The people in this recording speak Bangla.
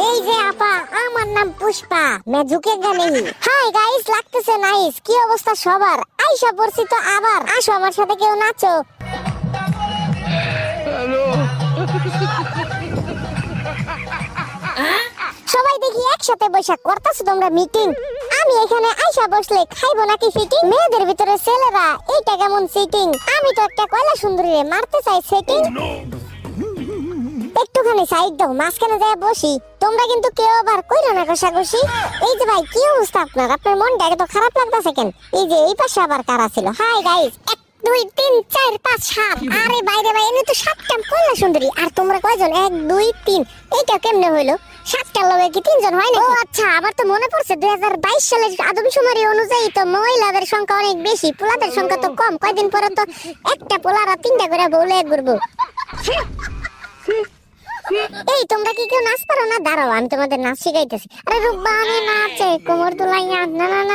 এই যে আপা, আমার নাম পুষ্পা, मैं झुकेगा नहीं। হাই গাইস, লাগতেছে নাইস। কি অবস্থা সবার? আইসা পড়ছি তো আবার। আসো আমার সাথে কেউ নাচো। সবাই দেখি একসাথে বৈশাখ করতেছো তোমরা মিটিং। আমি এখানে আইসা বসলে খাইবো নাকি ফিটিং? মেয়েদের ভিতরে ছেলেরা এইটা কেমন সিটিং? আমি তো একটা কয়লা সুন্দরী রে মারতে চাই সেটিং। একটুখানি সাইড দাও, মাঝখানে যায় বসি। তোমরা কিন্তু কেউ আবার কইরো না কষাকষি। এই যে ভাই, কি অবস্থা আপনার? আপনার মনটা এত খারাপ লাগতেছে কেন? এই যে এই পাশে আবার কারা ছিল? Hi guys, 1 2 3 4 5 7। আরে বাইরে ভাই, এনে তো 7টা কয়লা সুন্দরী। আর তোমরা কয়জন? 1 2 3। এইটা কেমনে হইলো? 7টার লগে কি 3 জন হয় না? ও আচ্ছা, আমার তো মনে পড়ছে 2022 সালের আদমশুমারি অনুযায়ী তো মহিলাদের সংখ্যা অনেক বেশি, পোলাদের সংখ্যা তো কম। কয়দিন পরে তো একটা পোলারা 3টা করে বউলে ঘুরবো। এই তোমরা কি কেউ নাচ পারো না? দাঁড়াও, আমি তোমাদের নাচ শিখাইতেছি। আরে রূপবানি নাচে কোমর দুলাইয়া, না না না।